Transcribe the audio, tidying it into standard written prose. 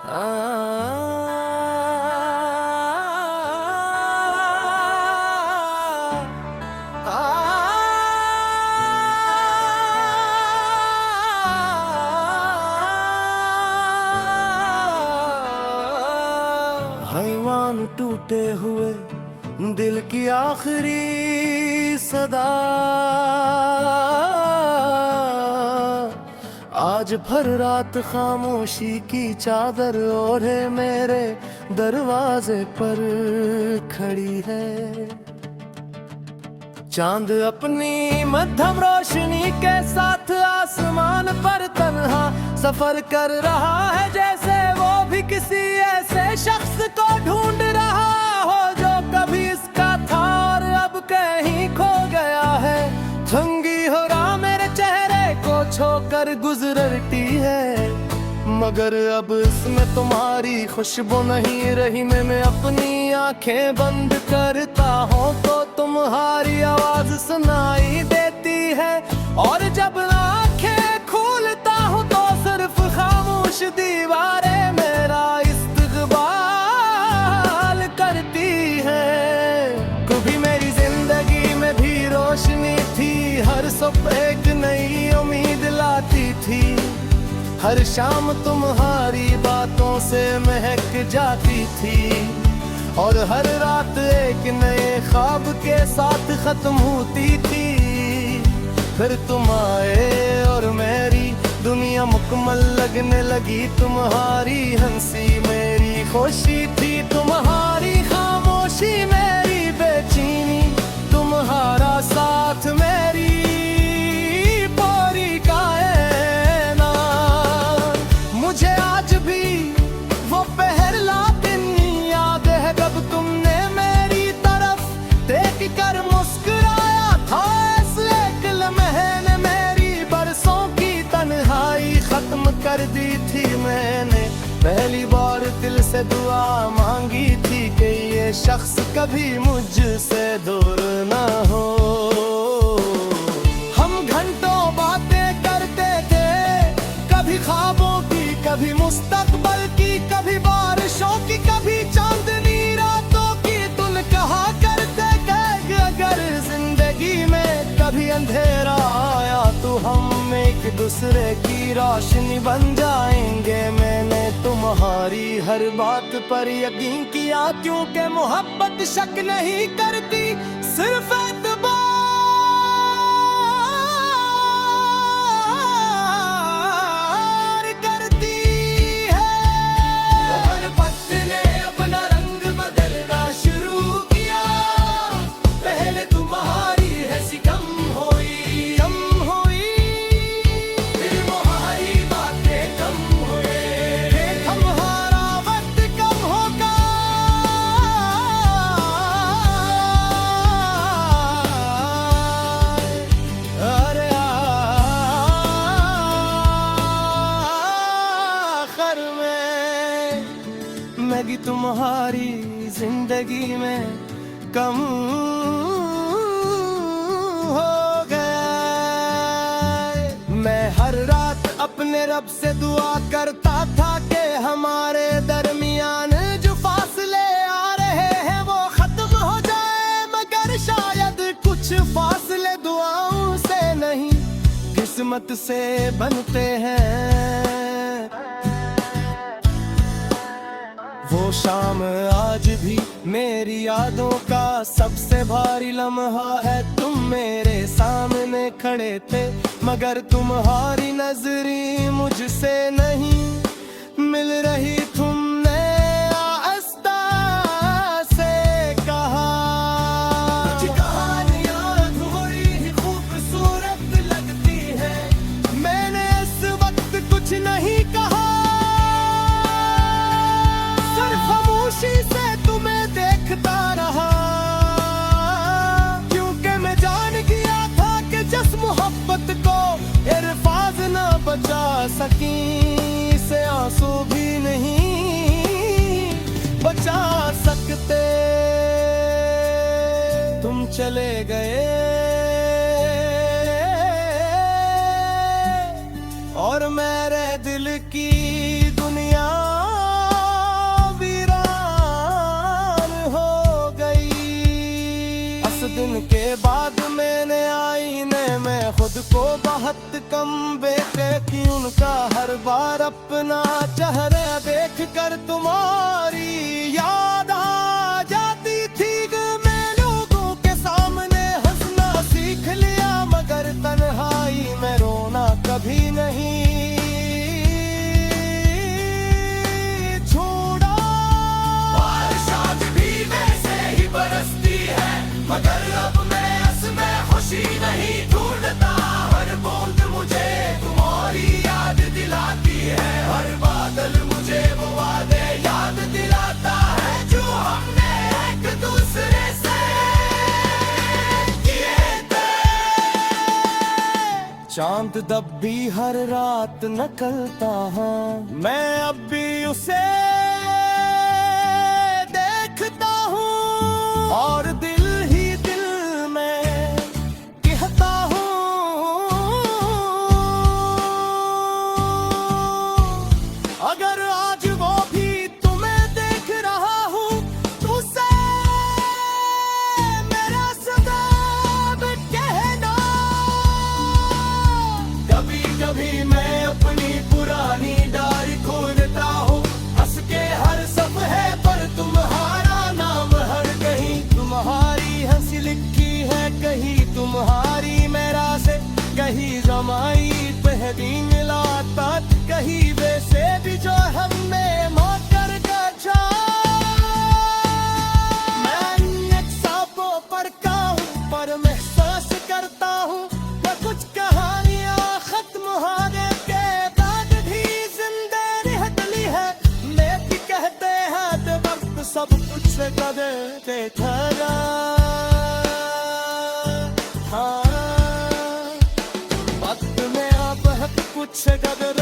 हैवान टूटे हुए दिल की आखिरी सदा, आज भर रात खामोशी की चादर ओढ़े मेरे दरवाजे पर खड़ी है। चांद अपनी मध्यम रोशनी के साथ आसमान पर तन्हा सफर कर रहा है, जैसे वो भी किसी ऐसे शख्स को ढूंढ रहा हो जो कभी इसका था और अब कहीं खो गया है। थंगी हो रहा मेरे चेहरे को छोकर गुजरती है, मगर अब इसमें तुम्हारी खुशबू नहीं रही। मैं अपनी आंखें बंद करता हूँ तो तुम्हारी आवाज सुनाई देती है, और जब आंखें खोलता हूँ तो सिर्फ खामोश दीवारें मेरा इस्तकबाल करती है। कभी मेरी जिंदगी में भी रोशनी थी, हर सुबह एक नई उम्मीद लाती थी। हर शाम तुम्हारी बातों से महक जाती थी, और हर रात एक नए ख्वाब के साथ खत्म होती थी। फिर तुम आए और मेरी दुनिया मुकम्मल लगने लगी। तुम्हारी हंसी मेरी खुशी थी, तुम्हारी खामोशी मेरी बेचैनी, तुम्हारा साथ मेरी पूरी कायनात। मुझे आज भी वो पहला दिन याद है जब तुमने मेरी तरफ देख कर मुस्कुराया था। इस एक लम्हे ने मेरी बरसों की तन्हाई खत्म कर दी थी। मैंने पहली बार दिल से दुआ मांगी थी कि ये शख्स कभी मुझसे दूर ना हो। हम घंटों बातें करते थे, कभी ख्वाबों की, कभी मुस्तकबल की, कभी बारिशों की, कभी चांदनी रातों की। तुम कहा करते कि अगर जिंदगी में कभी अंधेरा आया तो हम एक दूसरे की रोशनी बन जाएंगे। मैंने तुम्हारी हर बात पर यकीन किया, क्योंकि मोहब्बत शक नहीं करती, सिर्फ एतबार मैगी तुम्हारी जिंदगी में कम हो गए। मैं हर रात अपने रब से दुआ करता था कि हमारे दरमियान जो फासले आ रहे हैं वो खत्म हो जाए, मगर शायद कुछ फासले दुआओं से नहीं किस्मत से बनते हैं। वो शाम आज भी मेरी यादों का सबसे भारी लम्हा है। तुम मेरे सामने खड़े थे, मगर तुम्हारी नजरी मुझसे नहीं मिल रही। तुमने आस्था से कहा कुछ कहानियां थोड़ी ही खूबसूरत लगती है। मैंने इस वक्त कुछ नहीं कहा, खामोशी से तुम्हें देखता रहा, क्योंकि मैं जान गया था कि जिस मोहब्बत को इरफाज न बचा सकी, से आंसू भी नहीं बचा सकते। तुम चले गए और मेरे दिल की दुनिया मैं खुद को बहुत कम बेटे कि उनका हर बार अपना चेहरा देख कर तुम्हारी याद आ जाती थी। मैं लोगों के सामने हंसना सीख लिया, मगर तन्हाई में रोना कभी नहीं छोड़ा। बारिश आज भी वैसे ही बरसती है, मगर अब मैं इसमें खुशी नहीं ढूंढता। हर बूंद मुझे तुम्हारी याद दिलाती है, हर बादल मुझे वो वादे याद दिलाता है जो हमने एक दूसरे से किए थे। चांद तब भी हर रात निकलता हाँ, मैं अब भी उसे देखता हूँ और दिल ही दिल में कहता हूँ, अगर आज वो भी तुम्हें देख रहा हूँ तो उसे मेरा सदाब कहना। कभी कभी मैं अपनी पुरानी डायरी खोलता हूँ, हंस के हर सफ़े पर तुम्हारा नाम हर कहीं, तुम्हारी हंसी लिखी है कहीं, तुम्हारी मेरा से कहीं जमाई पहली मिलातात, कहीं वैसे भी जो हमने मौकर गजा। मैं एक साबो पढ़ता हूँ पर महसूस करता हूँ मैं कुछ कहानियाँ खत्म होने के बाद भी जिंदा रहती है। मैं भी कहते हैं तो वक्त सब कुछ कदर ठहरा। हाँ, वक्त में आप कुछ कदर